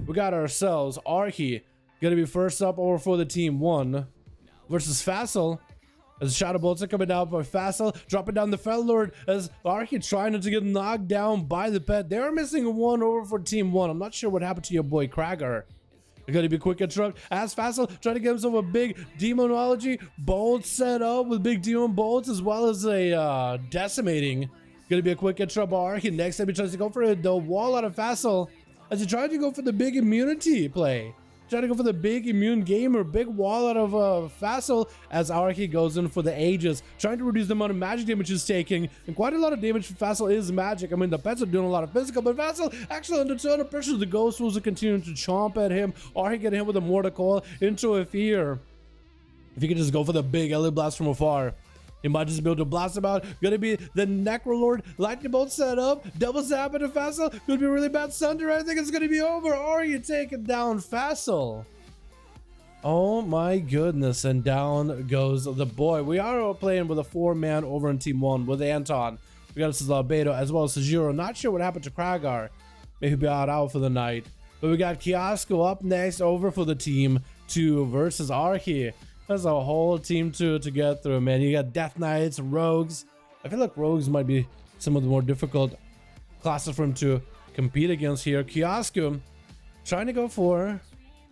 we got ourselves Archie. Gonna be first up over for the team 1 versus Facile. As Shadow Bolts are coming down by Facile, dropping down the Fel Lord as Archie trying not to get knocked down by the pet. They're missing 1 over for team 1. I'm not sure what happened to your boy Krager. They're gonna be quick interrupt as Facile trying to get himself a big demonology bolt set up with big demon bolts as well as a decimating. Gonna be a quick interrupt by Archie. Next time he tries to go for the wall out of Facile as he tried to go for the big immunity play. Trying to go for the big immune gamer, big wall out of Facile as Archie goes in for the Aegis, trying to reduce the amount of magic damage he's taking. And quite a lot of damage for Facile is magic. I mean, the pets are doing a lot of physical, but Facile actually under ton of pressure. The Ghost Wolves are continuing to chomp at him. Archie getting hit with a Mortar Coil into a fear. If you could just go for the big LA Blast from afar, he might just be able to blast him out. Gonna be the Necrolord Lightning Bolt set up. Double zap into Facile. Gonna be a really bad Sunder. I think it's gonna be over. Archie taking down Facile. Oh my goodness. And down goes the boy. We are playing with a 4-man over in Team 1 with Anton. We got Beto as well as Sajiro. Not sure what happened to Kragar. Maybe be out for the night. But we got Kiosco up next over for the Team 2 versus Archie. There's a whole team to get through, man. You got Death Knights, Rogues. I feel like Rogues might be some of the more difficult classes for him to compete against here. Kiosco trying to go for...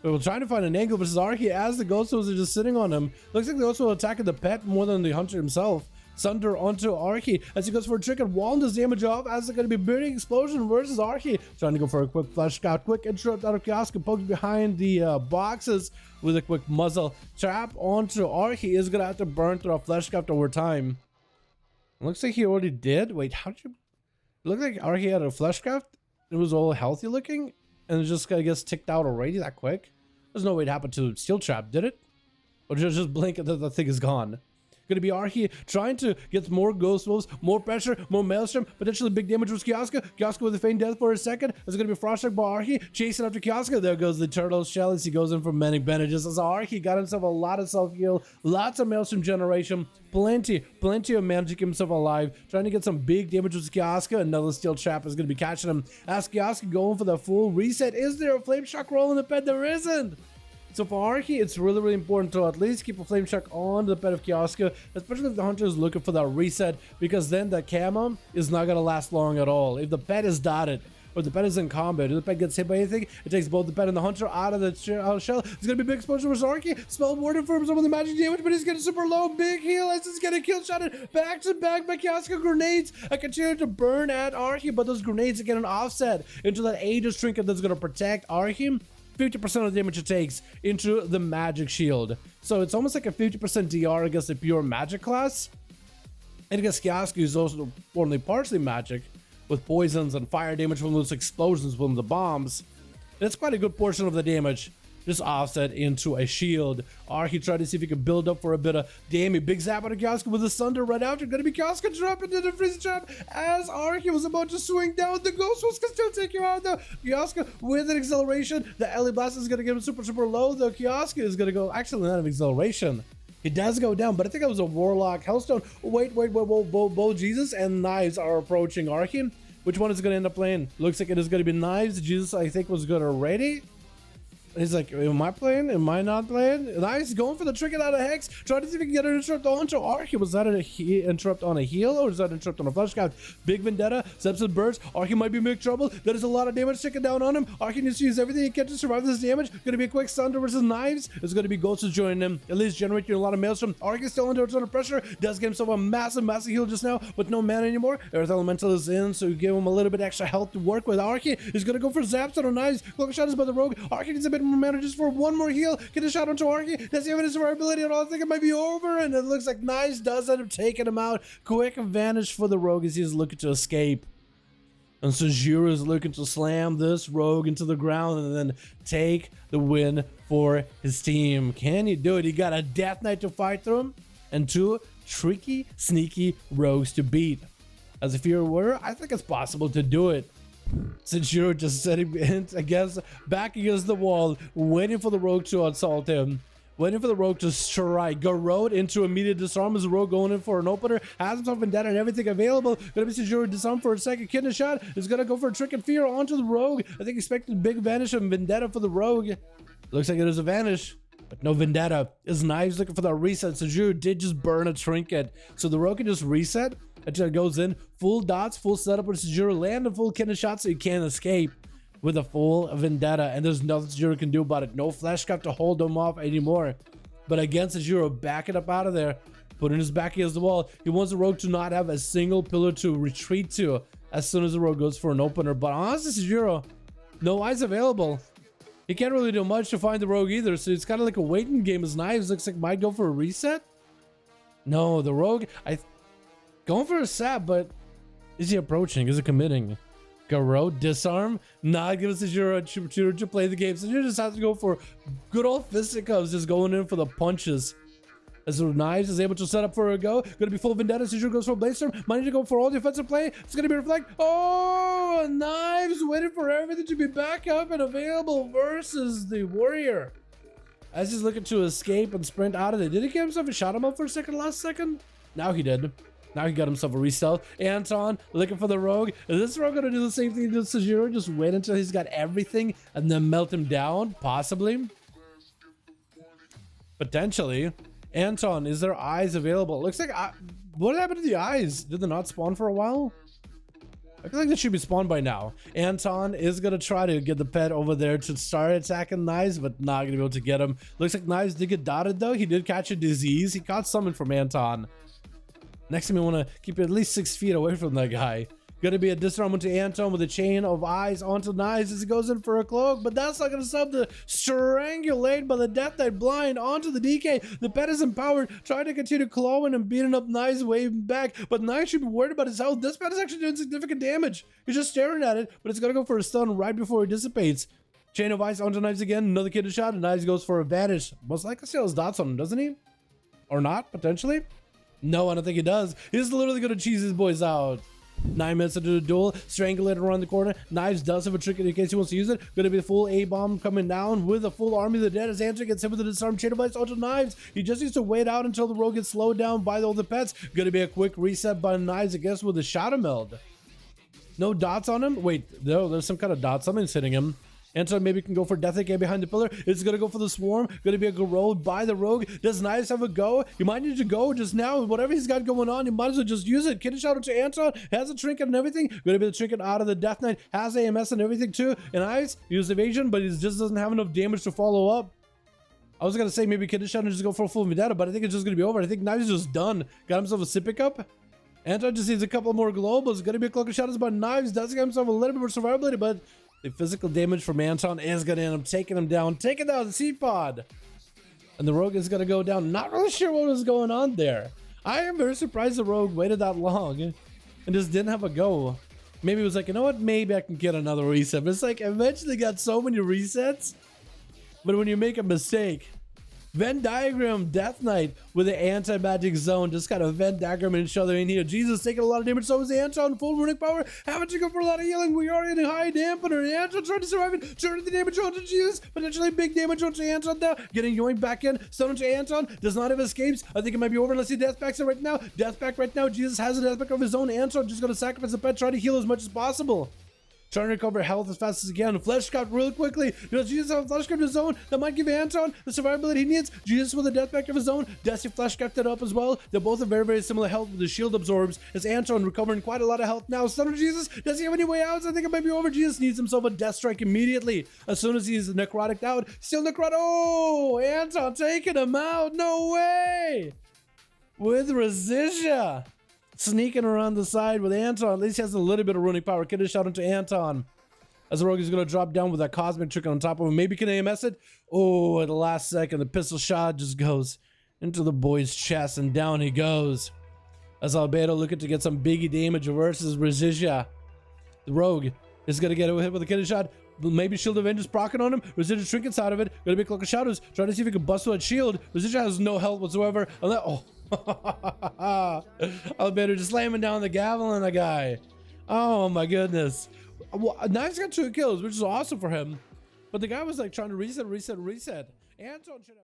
We're trying to find an angle versus Archie as the Ghost Wolves are just sitting on him. Looks like the Ghost Wolves attacking the pet more than the Hunter himself. Sunder onto Archie as he goes for a trick and wall does damage off as it's going to be burning explosion versus Archie. Trying to go for a quick flash scout, quick interrupt out of Kiosco, pokes behind the boxes with a quick muzzle. Trap onto Archie is going to have to burn through a flash scout over time. Looks like he already did. Wait, how did you... It looked like Archie had a flash scout. It was all healthy looking and it just I guess ticked out already that quick. There's no way it happened to Steel Trap, did it? Or just blink and the thing is gone. Going to be Archie trying to get more Ghost Wolves, more pressure, more Maelstrom, potentially big damage with Kiosco. Kiosco with a feign death for a second. There's going to be Frost Strike by Archie, chasing after Kiosco. There goes the Turtle Shell as he goes in for many bandages. As Archie got himself a lot of self-heal, lots of Maelstrom generation, plenty of mana to keep himself alive, trying to get some big damage with Kiosco. Another Steel Trap is going to be catching him. As Kiosco going for the full reset. Is there a Flame Shock roll in the pet? There isn't. So for Archie, it's really important to at least keep a Flame Shock on the pet of Kiosco, especially if the Hunter is looking for that reset, because then the camo is not going to last long at all. If the pet is dotted, or the pet is in combat, if the pet gets hit by anything, it takes both the pet and the Hunter out of the shell. It's going to be big exposure for Archie. Spell warded for some of the magic damage, but he's getting super low. Big heal as he's getting kill shotted back to back by Kiosco. Grenades I continue to burn at Archie, but those grenades are getting offset into that Aegis trinket that's going to protect Archie. 50% of the damage it takes into the magic shield. So it's almost like a 50% DR against a pure magic class. And against Kiosco, who's also only partially magic, with poisons and fire damage from those explosions from the bombs. And it's quite a good portion of the damage just offset into a shield. Archie tried to see if he could build up for a bit of damage. Big zap out of Kiosco with the Sunder right after. Gonna be Kiosco drop into the freeze trap as Archie was about to swing down. The Ghost Wolves can still take you out though. Kiosco with an acceleration. The LA Blast is gonna get him super low though. Kiosco is gonna go, actually not an acceleration. He does go down, but I think that was a Warlock Hellstone. Wait, whoa, Jesus and Knives are approaching Archie. Which one is gonna end up playing? Looks like it is gonna be Knives. Jesus, I think, was good already. He's like, am I playing? Am I not playing? Nice, going for the trinket out of Hex. Trying to see if he can get an interrupt onto Archie. Was that an interrupt on a heal or is that an interrupt on a flash scout? Big Vendetta, Steps and Burst. Archie might be in big trouble. That is a lot of damage taken down on him. Archie needs to use everything he can to survive this damage. Gonna be a quick Sunder versus Knives. It's gonna be Ghosts joining him. At least generating a lot of Maelstrom. Archie still under a ton of pressure. Does get himself a massive heal just now with no mana anymore. Earth Elemental is in, so you give him a little bit extra health to work with. Archie is gonna go for Zaps on Knives. Cloak Shot is by the Rogue. Archie needs a bit more mana just for one more heal. Get a shot onto Archie. Does he have any survivability at all? I think it might be over, and it looks like Knives does end up taking him out. Quick advantage for the Rogue as he's looking to escape. And Sajiro is looking to slam this Rogue into the ground and then take the win for his team. Can he do it? He got a Death Knight to fight through him and 2 tricky, sneaky Rogues to beat. As if you were, I think it's possible to do it. Since you're just setting, I guess, back against the wall, waiting for the Rogue to assault him. waiting for the rogue to strike. Garrod into immediate disarm as the rogue going in for an opener. Has himself Vendetta and everything available. Gonna be Sajuro disarm for a second. Kidney shot is gonna go for a trick and fear onto the rogue. I think expected big vanish of Vendetta for the rogue. Looks like it is a vanish, but no Vendetta. His Knives looking for that reset. Sajuro did just burn a trinket, so the rogue can just reset. It just goes in full dots, full setup with Sajuro, land a full Kidney shot so he can't escape with a full Vendetta, and there's nothing Sajuro can do about it. No flash cap to hold him off anymore. But against Sajuro, back it up out of there, putting his back against the wall. He wants the rogue to not have a single pillar to retreat to as soon as the rogue goes for an opener. But honestly, Sajuro, no eyes available. He can't really do much to find the rogue either, so it's kind of like a waiting game. His Knives looks like might go for a reset. No, the rogue, going for a sap, but is he approaching? Is it committing? Garrod, disarm, not give us a Sajuro to play the game. So you just have to go for good old fisticuffs, just going in for the punches. As the Knives is able to set up for a go. Gonna be full Vendetta. Sajuro goes for Bladestorm. Might need to go for all defensive play. It's gonna be Reflect. Oh, Knives waiting for everything to be back up and available versus the Warrior. As he's looking to escape and sprint out of it. Did he get himself a shot him up for a second last second? Now he did. Now he got himself a re-stealth. Anton looking for the rogue. Is this rogue gonna do the same thing he did to Sajuro? Just wait until he's got everything and then melt him down? Possibly. Potentially. Anton, is there eyes available? Looks like what happened to the eyes? Did they not spawn for a while? I feel like they should be spawned by now. Anton is gonna try to get the pet over there to start attacking Knives, but not gonna be able to get him. Looks like Knives did get dotted though. He did catch a disease. He caught something from Anton. Next time, you want to keep at least 6 feet away from that guy. Gonna be a disarm onto Anton with a chain of eyes onto Knives as he goes in for a cloak, but that's not gonna stop the strangulate by the Death Knight blind onto the DK. The pet is empowered, trying to continue clawing and beating up Knives waving back, but Knives should be worried about his health. This pet is actually doing significant damage. He's just staring at it, but it's gonna go for a stun right before it dissipates. Chain of eyes onto Knives again, another Kidney shot, and Knives goes for a vanish. Most likely still has dots on him, doesn't he? Or not, potentially? No, I don't think he does. He's literally gonna cheese his boys out. 9 minutes into the duel, Strangulator around the corner. Knives does have a trick in case he wants to use it. Gonna be a full A-bomb coming down with a full army of the dead as Answer gets hit with the disarm chain of ice onto Knives. He just needs to wait out until the rogue gets slowed down by all the pets. Gonna be a quick reset by Knives, I guess, with a Shadow Meld. No dots on him? Wait, no, there's some kind of dot. Something's hitting him. Anton maybe can go for Death again behind the pillar. It's gonna go for the swarm. Gonna be a Garrod by the rogue. Does Knives have a go? He might need to go just now. Whatever he's got going on, he might as well just use it. Kidney shout out to Anton. Has a trinket and everything. Gonna be the trinket out of the Death Knight. Has AMS and everything too. And Eyes, use evasion, but he just doesn't have enough damage to follow up. I was gonna say maybe Kidney shout and just go for a full Vendetta, but I think it's just gonna be over. I think Knives is just done. Got himself a sip pickup. Anton just needs a couple more globals. Gonna be a cloak of shadows, but Knives does get himself a little bit more survivability, but the physical damage from Anton is going to end up taking him down the seed pod. And the rogue is going to go down. Not really sure what was going on there. I am very surprised the rogue waited that long and just didn't have a go. Maybe it was like, you know what? Maybe I can get another reset. But it's like, eventually got so many resets. But when you make a mistake, Venn diagram Death Knight with the anti-magic zone, just kind of Venn diagram each other in here. Jesus taking a lot of damage, so is Anton, full runic power, having to go for a lot of healing. We are in a high dampener. Anton trying to survive it, turning the damage onto Jesus, potentially big damage onto Anton now, getting yoinked back in, stun onto Anton, does not have escapes. I think it might be over unless he death packs it right now. Death pack right now, Jesus has a death pack of his own. Anton just gonna sacrifice the pet, try to heal as much as possible. Trying to recover health as fast as he can. Flesh Scout real quickly. Does Jesus have a Flesh Scout of his own? That might give Anton the survivability he needs. Jesus with a death pack of his own. Desi Flesh Scouted up as well. They both have very, very similar health with the shield absorbs. As Anton recovering quite a lot of health now. Stunner Jesus. Does he have any way out? I think it might be over. Jesus needs himself a death strike immediately. As soon as he's necrotic out. Still necrotic. Oh, Anton taking him out. No way. With Resistia. Sneaking around the side with Anton. At least he has a little bit of runic power. Kidney shout into Anton. As the rogue is going to drop down with that cosmic trick on top of him. Maybe can AMS it? Oh, at the last second, the pistol shot just goes into the boy's chest and down he goes. As Albedo looking to get some biggie damage versus Resistia. The rogue is going to get hit with a kidney shot. Maybe Shield of Vengeance procking on him. Resistia trinkets out of it. Going to be Cloak of Shadows. Trying to see if he can bust through that shield. Resistia has no health whatsoever. Oh. Albedo just slamming down the gavel on the guy. Oh my goodness. Well, Knives got 2 kills, which is awesome for him. But the guy was like trying to reset. Anton should have